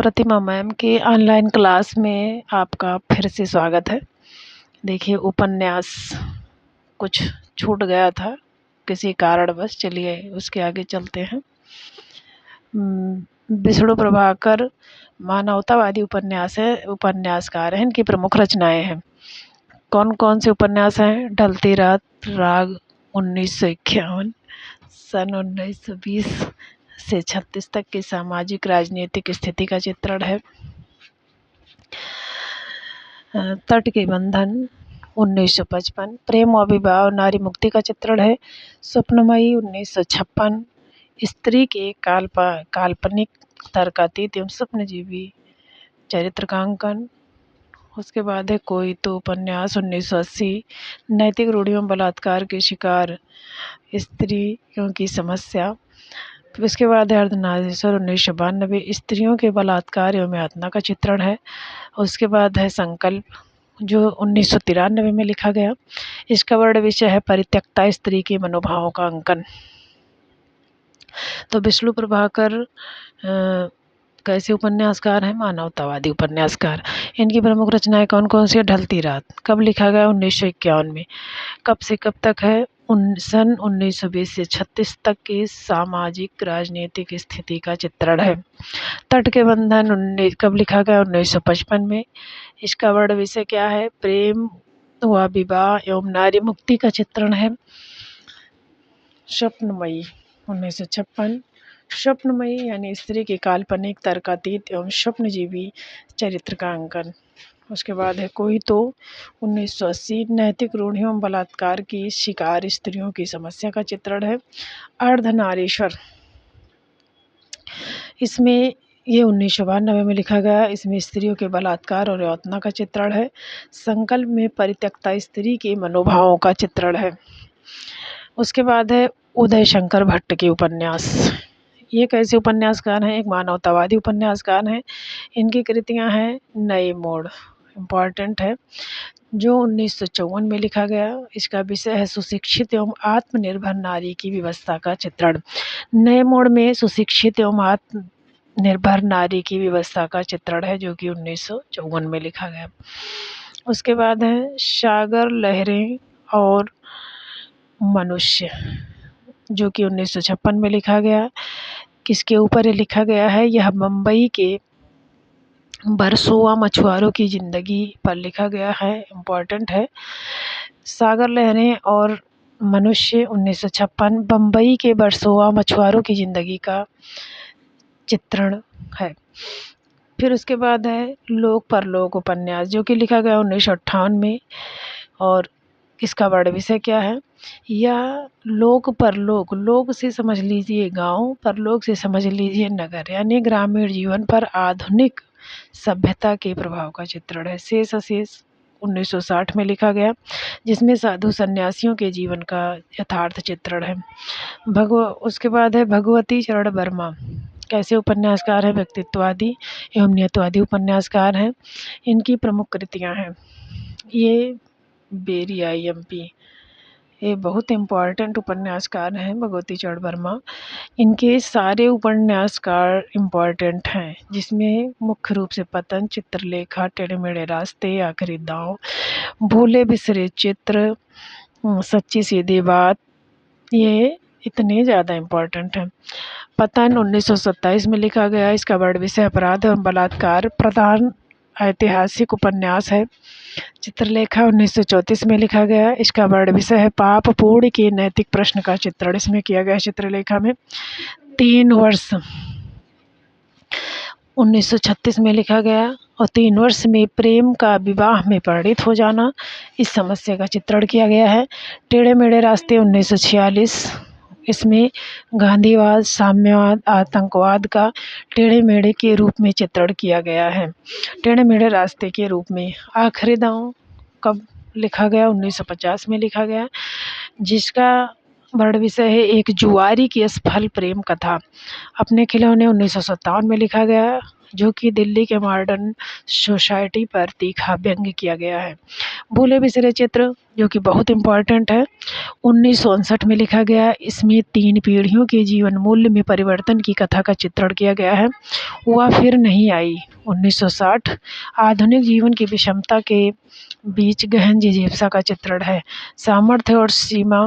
प्रतिमा ma'am के online class में आपका फिर से स्वागत है। देखिए उपन्यास कुछ छूट गया था किसी कारणवश, चलिए उसके आगे चलते हैं। विष्णु प्रभाकर मानवतावादी उपन्यासकार हैं। इनकी प्रमुख रचनाएं हैं। कौन कौन से उपन्यास हैं? ढलती रात, राग 1951, सन 1920 से 36 तक की सामाजिक राजनीतिक स्थिति का चित्रण है। तट के बंधन 1955, प्रेम और विवाह और नारी मुक्ति का चित्रण है। स्वप्नमयी 1956, स्त्री के काल्पनिक तर्कातीत एवं स्वप्नजीवी चरित्र का अंकन। उसके बाद है कोई तो उपन्यास 1980, नैतिक रूढ़ियों बलात्कार के शिकार स्त्रियों की समस्या। फिर उसके बाद है अर्धनारीश्वर 1992, स्त्रियों के बलात्कार एवं यातना का चित्रण है। उसके बाद है संकल्प जो 1993 में लिखा गया। इसका वर्ण विषय है परित्यक्ता स्त्री के मनोभावों का अंकन। तो विष्णु प्रभाकर कैसे उपन्यासकार हैं? मानवतावादी उपन्यासकार। इनकी प्रमुख रचनाएं कौन कौन सी है? ढलती रात कब लिखा गया? 1951 में। कब से कब तक है? सन 1920 से 36 तक की सामाजिक राजनीतिक स्थिति का चित्रण है। तट के बंधन कब लिखा गया? 1955 में। इसका वर्ण विषय क्या है? प्रेम व विवाह एवं नारी मुक्ति का चित्रण है। स्वप्नमयी 1956, स्वप्नमयी यानी स्त्री के काल्पनिक तर्कातीत एवं स्वप्नजीवी चरित्र का अंकन। उसके बाद है कोई तो 1980, नैतिक रूढ़ियों एवं बलात्कार की शिकार स्त्रियों की समस्या का चित्रण है। अर्धनारीश्वर, इसमें ये 1992 में लिखा गया। इसमें स्त्रियों के बलात्कार और यातना का चित्रण है। संकल्प में परित्यक्ता स्त्री के मनोभावों का चित्रण है। उसके बाद है उदय शंकर भट्ट के उपन्यास। ये कैसे उपन्यासकार हैं? एक मानवतावादी उपन्यासकार हैं। इनकी कृतियां हैं नए मोड़, इम्पॉर्टेंट है, जो 1954 में लिखा गया। इसका विषय है सुशिक्षित एवं आत्मनिर्भर नारी की व्यवस्था का चित्रण। नए मोड़ में सुशिक्षित एवं आत्मनिर्भर नारी की व्यवस्था का चित्रण है, जो कि 1954 में लिखा गया। उसके बाद है सागर लहरें और मनुष्य, जो कि 1956 में लिखा गया। किसके ऊपर लिखा गया है? यह मुंबई के बरसोवा मछुआरों की ज़िंदगी पर लिखा गया है, इम्पॉर्टेंट है। सागर लहरें और मनुष्य 1956 बम्बई के बरसोवा मछुआरों की ज़िंदगी का चित्रण है। फिर उसके बाद है लोक परलोक उपन्यास, जो कि लिखा गया 1958 में। और इसका वर्ण विषय क्या है? यह लोक परलोक, लोक से समझ लीजिए गांव, परलोक से समझ लीजिए नगर, यानी ग्रामीण जीवन पर आधुनिक सभ्यता के प्रभाव का चित्रण है। शेष अशेष 1960 में लिखा गया, जिसमें साधु सन्यासियों के जीवन का यथार्थ चित्रण है। उसके बाद है भगवती चरण वर्मा, कैसे उपन्यासकार हैं? व्यक्तित्ववादी एवं नियतवादी उपन्यासकार हैं। इनकी प्रमुख कृतियां हैं ये बेरी IMP, ये बहुत इम्पॉर्टेंट उपन्यासकार हैं भगवती चरण वर्मा। इनके सारे उपन्यासकार इम्पॉर्टेंट हैं, जिसमें मुख्य रूप से पतन, चित्रलेखा, टेढ़े मेढ़े रास्ते, आखिरी दांव, भूले बिसरे चित्र, सच्ची सीधी बात, ये इतने ज़्यादा इम्पॉर्टेंट हैं। पतन 1927 में लिखा गया। इसका वर्ण विषय अपराध एवं बलात्कार प्रधान ऐतिहासिक उपन्यास है। चित्रलेखा 1934 में लिखा गया। इसका वर्ण विषय है पाप पूर्ण के नैतिक प्रश्न का चित्रण इसमें किया गया है। चित्रलेखा में 3 वर्ष 1936 में लिखा गया और 3 वर्ष में प्रेम का विवाह में परिणित हो जाना, इस समस्या का चित्रण किया गया है। टेढ़े मेढ़े रास्ते 1946, इसमें गांधीवाद, साम्यवाद, आतंकवाद का टेढ़े मेढ़े के रूप में चित्रण किया गया है। टेढ़े मेढ़े रास्ते के रूप में। आखिरी दांव कब लिखा गया? 1950 में लिखा गया, जिसका वर्ण विषय है एक जुआरी की असफल प्रेम कथा। अपने खिलौने 1957 में लिखा गया। जो कि दिल्ली के मॉडर्न सोसाइटी पर तीखा व्यंग्य किया गया है। भूले बिसरे चित्र, जो कि बहुत इम्पोर्टेंट है, 1959 में लिखा गया। इसमें 3 पीढ़ियों के जीवन मूल्य में परिवर्तन की कथा का चित्रण किया गया है। वह फिर नहीं आई, 1960, आधुनिक जीवन की विषमता के बीच गहन जिज्ञासा का चित्रण है। सामर्थ्य और सीमा,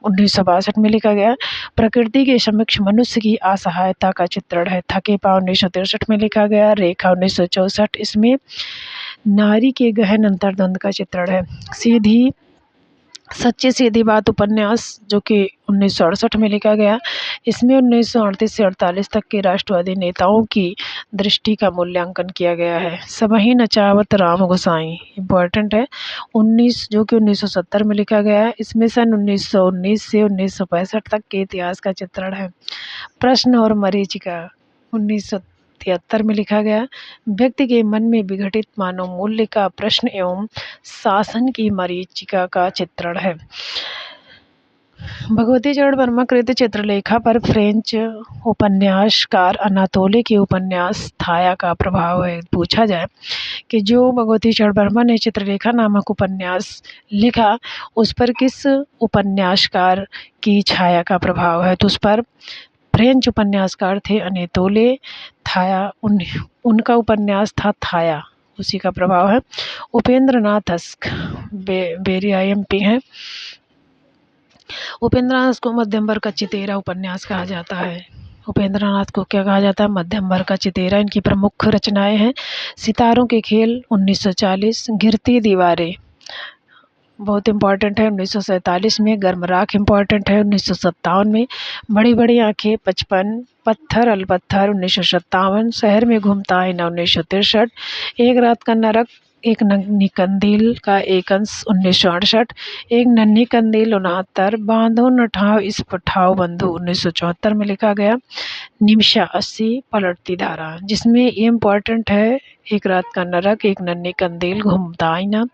1962 में लिखा गया। प्रकृति के समक्ष मनुष्य की असहायता का चित्रण है। थके पाँव, 1963 में लिखा गया। रेखा, 1964, इसमें नारी के गहन अंतर्द्वंद का चित्रण है। सीधी सच्ची सीधी बात उपन्यास, जो कि 1968 में लिखा गया। इसमें 1938 से 48 तक के राष्ट्रवादी नेताओं की दृष्टि का मूल्यांकन किया गया है। सबही नचावत राम गोसाई, इम्पोर्टेंट है, 19 जो कि 1970 में लिखा गया है। इसमें सन 1919 से 1965 तक के इतिहास का चित्रण है। प्रश्न और मरीचिका, 1973 में लिखा गया। व्यक्ति के मन में विघटित मानव मूल्य का प्रश्न एवं शासन की मरीचिका का चित्रण है। भगवती चरण वर्मा कृत चित्रलेखा पर फ्रेंच उपन्यासकार अनातोले के उपन्यास थाया का प्रभाव है। पूछा जाए कि जो भगवती चरण वर्मा ने चित्रलेखा नामक उपन्यास लिखा, उस पर किस उपन्यासकार की छाया का प्रभाव है, तो उस पर फ्रेंच उपन्यासकार थे अनातोले थाया, उनका उपन्यास था थाया, उसी का प्रभाव है। उपेंद्र नाथ अस्क बेरिया MP हैं। उपेंद्र नाथ को मध्यम वर्ग का चितेरा उपन्यास कहा जाता है। उपेंद्र नाथ को क्या कहा जाता है? मध्यम वर्ग का चितेरा। इनकी प्रमुख रचनाएं हैं सितारों के खेल, 1940, गिरती दीवारें बहुत इंपॉर्टेंट है, 1947 में, गर्मराख इंपॉर्टेंट है, 1957 में, बड़ी बड़ी आंखें 55, पत्थर अलपत्थर 1957, शहर में घूमता आईना 1963, एक रात का नरक, एक नन्ही कंदील का एक अंश 1968, एक नन्ही कंदील 69, बांधो न ठाव इस पठाव बंधु 1974 में लिखा गया। निमिषा 80, पलटती धारा, जिसमें ये इम्पोर्टेंट है, एक रात का नरक, एक नन्ही कंदील, घूमता आईना,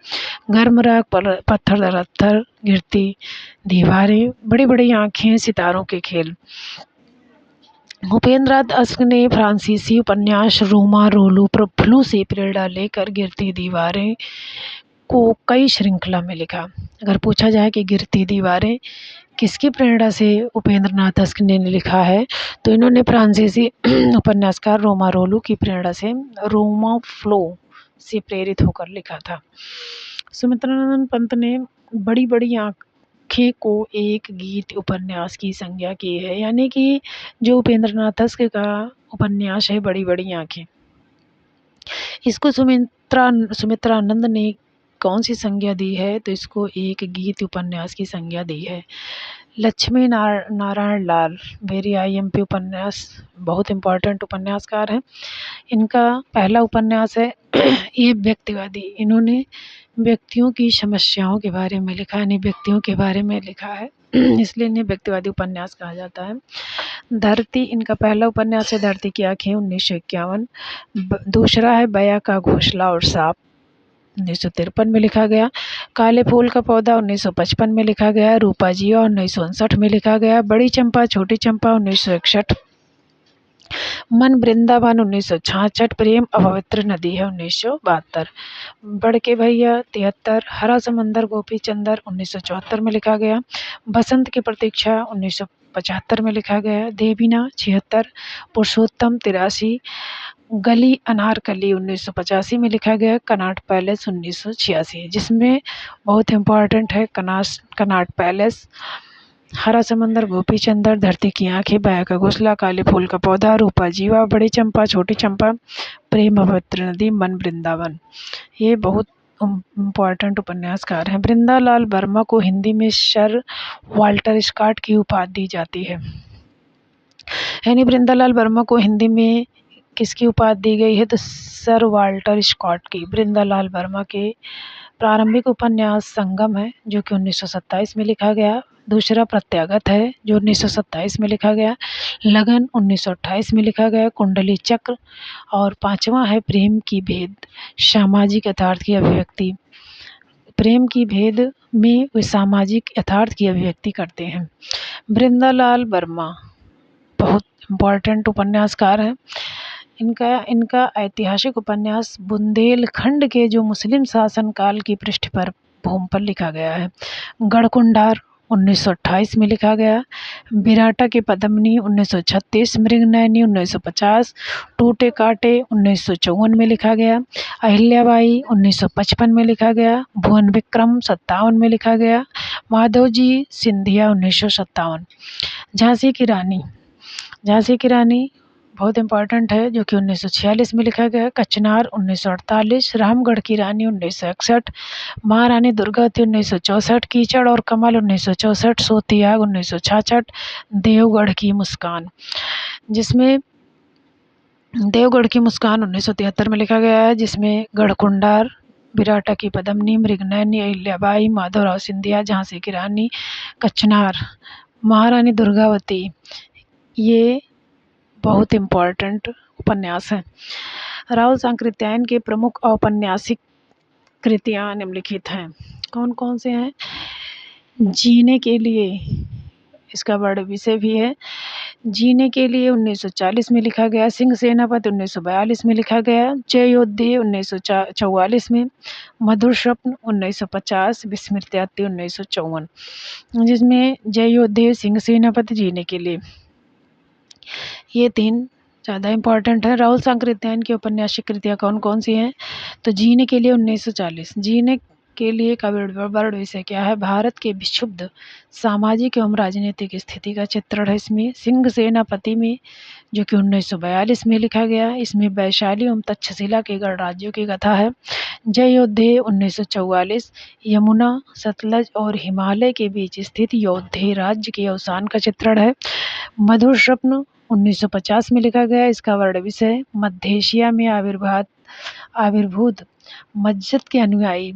गर्मराख, पत्थर दरअत्थर, गिरती दीवारें, बड़ी बड़ी आंखें, सितारों के खेल। उपेंद्र नाथ अस्क ने फ्रांसीसी उपन्यास रोमा रोलू प्रफ्लू से प्रेरणा लेकर गिरती दीवारें को कई श्रृंखला में लिखा। अगर पूछा जाए कि गिरती दीवारें किसकी प्रेरणा से उपेंद्र नाथ अस्क ने लिखा है, तो इन्होंने फ्रांसीसी उपन्यासकार रोमा रोलू की प्रेरणा से, रोमा फ्लो से प्रेरित होकर लिखा था। सुमित्रानंद पंत ने बड़ी बड़ी आंखें को एक गीत उपन्यास की संज्ञा की है, यानी कि जो उपेंद्र नाथ अस्क का उपन्यास है बड़ी बड़ी आंखें, इसको सुमित्रानंद ने कौन सी संज्ञा दी है, तो इसको एक गीत उपन्यास की संज्ञा दी है। लक्ष्मी नारायण लाल वेरी IMP उपन्यास, बहुत इम्पोर्टेंट उपन्यासकार हैं। इनका पहला उपन्यास है ये व्यक्तिवादी। इन्होंने व्यक्तियों की समस्याओं के बारे में लिखा, यानी व्यक्तियों के बारे में लिखा है, इसलिए इन्हें व्यक्तिवादी उपन्यास कहा जाता है। धरती, इनका पहला उपन्यास है धरती की आंखें, 1951। दूसरा है बया का घोंसला और सांप, 1953 में लिखा गया। काले फूल का पौधा 1955 में लिखा गया। रूपा जिया 1959 में लिखा गया। बड़ी चंपा छोटी चंपा 1961। मन वृंदावन 1966। प्रेम अपवित्र नदी है 1972। बड़के भैया 73। हरा समंदर गोपी चंदर 1974 में लिखा गया। बसंत की प्रतीक्षा 1975 में लिखा गया। देवीना 76। पुरुषोत्तम 83। गली अनारकली 1985 में लिखा गया। कनॉट पैलेस 1986, जिसमें बहुत इम्पोर्टेंट है कनॉट पैलेस, हरा समंदर गोपी चंदर, धरती की आंखें, बया का घोंसला, काले फूल का पौधा, रूपा जीवा, बड़ी चंपा छोटी चंपा, प्रेम अपवित्र नदी, मन वृंदावन, ये बहुत इम्पोर्टेंट उपन्यासकार हैं। वृंदालाल वर्मा को हिंदी में सर वाल्टर स्कॉट की उपाधि दी जाती है, यानी वृंदालाल वर्मा को हिंदी में किसकी उपाधि दी गई है, तो सर वाल्टर स्कॉट की। वृंदालाल वर्मा के प्रारंभिक उपन्यास संगम है, जो कि 1927 में लिखा गया। दूसरा प्रत्यागत है, जो 1927 में लिखा गया। लगन 1928 में लिखा गया। कुंडली चक्र, और पांचवा है प्रेम की भेद, सामाजिक यथार्थ की अभिव्यक्ति। प्रेम की भेद में वे सामाजिक यथार्थ की अभिव्यक्ति करते हैं। वृंदालाल वर्मा बहुत इम्पोर्टेंट उपन्यासकार हैं। इनका इनका ऐतिहासिक उपन्यास बुंदेलखंड के जो मुस्लिम शासनकाल की पृष्ठभूमि पर लिखा गया है। गढ़कुंडार 1928 में लिखा गया, विराटा की पद्मिनी 1936, मृगनयनी 1950, टूटे कांटे 1954 में लिखा गया, अहिल्याबाई 1955 में लिखा गया, भुवन विक्रम 57 में लिखा गया, माधवजी सिंधिया 1957। झांसी की रानी, झांसी की रानी बहुत इम्पॉर्टेंट है, जो कि 1946 में लिखा गया। कचनार 1948, रामगढ़ की रानी 1961, महारानी दुर्गावती 1964, कीचड़ और कमल 1964, सोतियाग 1966, देवगढ़ की मुस्कान, जिसमें देवगढ़ की मुस्कान 1973 में लिखा गया है, जिसमें गढ़कुंडार, विराटा की पद्मिनी, मृगनयनी, अहिल्याबाई, माधवराव सिंधिया, झांसी की रानी, कचनार, महारानी दुर्गावती, ये बहुत इम्पॉर्टेंट उपन्यास हैं। राहुल सांकृत्यायन के प्रमुख औपन्यासिक कृतियाँ निम्नलिखित हैं। कौन कौन से हैं? जीने के लिए, इसका बड़ा विषय भी है। जीने के लिए 1940 में लिखा गया, सिंह सेनापति 1942 में लिखा गया, जय योद्धे 1944 में, मधुर स्वप्न 1950, विस्मृत्याति 1954, जिसमें जय योद्धे, सिंह सेनापति, जीने के लिए, ये तीन ज़्यादा इम्पॉर्टेंट है। राहुल सांकृत्यायन की औपन्यासिक कृतियाँ कौन कौन सी हैं? तो जीने के लिए 1940, जीने के लिए का बड़ा विषय क्या है? भारत के विक्षुब्ध सामाजिक एवं राजनीतिक स्थिति का चित्रण है इसमें। सिंह सेनापति में, जो कि 1942 में लिखा गया, इसमें वैशाली एवं तक्षशिला के गणराज्यों की कथा है। जय योद्धे 1944, यमुना, सतलज और हिमालय के बीच स्थित योद्धे राज्य के अवसान का चित्रण है। मधुर स्वप्न 1950 में लिखा गया, इसका वर्ण विषय मध्य एशिया में आविर्भूत मस्जिद के अनुयायी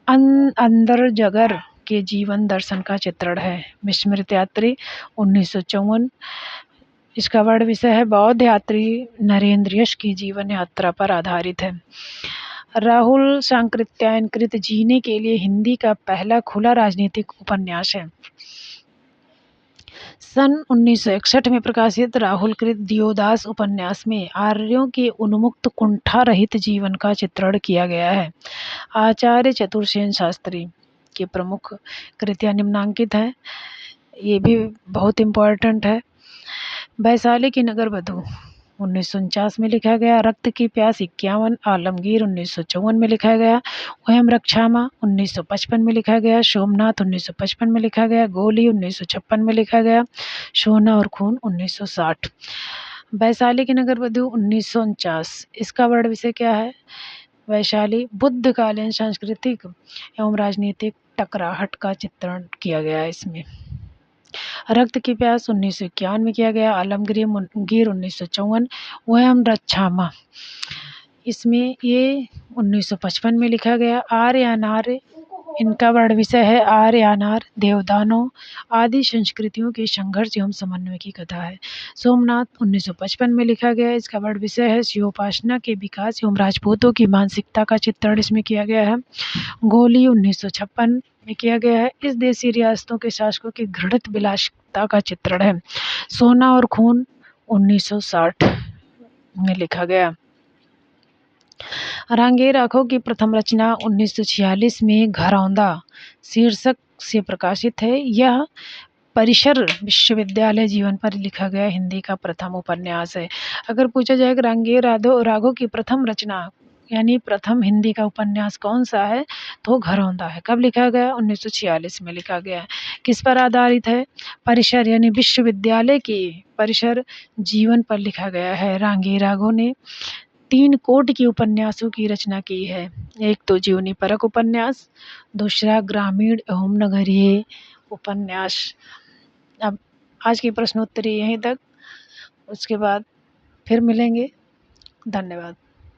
अंदर जगर के जीवन दर्शन का चित्रण है। विस्मृत्यात्रि 1954, इसका वर्ण विषय है बौद्ध यात्री नरेंद्र यश की जीवन यात्रा पर आधारित है। राहुल सांकृत्यायन कृत जीने के लिए हिंदी का पहला खुला राजनीतिक उपन्यास है। सन 1961 में प्रकाशित राहुल कृत दियोदास उपन्यास में आर्यों के उन्मुक्त कुंठा रहित जीवन का चित्रण किया गया है। आचार्य चतुर्सेन शास्त्री की प्रमुख कृतियाँ निम्नांकित हैं, ये भी बहुत इम्पोर्टेंट है। वैशाली की नगर वधू 1949 में लिखा गया, रक्त की प्यास 51, आलमगीर 1954 में लिखा गया, वहम रक्षामा 1955 में लिखा गया, सोमनाथ 1955 में लिखा गया, गोली 1956 में लिखा गया, सोना और खून 1960। वैशाली की नगर वधू 1949, इसका वर्ण विषय क्या है? वैशाली बुद्धकालीन सांस्कृतिक एवं राजनीतिक टकराहट का चित्रण किया गया है इसमें। रक्त की प्यास 1951 में किया गया, आलमगीर 1954, वहम रक्षामा, इसमें ये 1955 में लिखा गया। आर्य अनार्य, इनका वर्ण विषय है आर्य अनार्य, देवदानव आदि संस्कृतियों के संघर्ष एवं समन्वय की कथा है। सोमनाथ 1955 में लिखा गया, इसका वर्ण विषय है शिवोपासना के विकास एवं राजपूतों की मानसिकता का चित्रण इसमें किया गया है। गोली 1956 में किया गया है, इस देशी रियासतों के शासकों की घृणित विलासिता का चित्रण है। सोना और खून 1960 में लिखा गया। रांगेर आँखों की प्रथम रचना 1946 में घरौंदा शीर्षक से प्रकाशित है। यह परिसर विश्वविद्यालय जीवन पर लिखा गया हिंदी का प्रथम उपन्यास है। अगर पूछा जाए कि रांगेर राघव की प्रथम रचना यानी प्रथम हिंदी का उपन्यास कौन सा है, तो घरौंदा है। कब लिखा गया? 1946 में लिखा गया। किस पर आधारित है? परिसर यानी विश्वविद्यालय के परिसर जीवन पर लिखा गया है। रांगेर राघव ने 3 कोटि की उपन्यासों की रचना की है। एक तो जीवनी परक उपन्यास, दूसरा ग्रामीण एवं नगरीय उपन्यास। अब आज की प्रश्नोत्तरी यहीं तक, उसके बाद फिर मिलेंगे। धन्यवाद।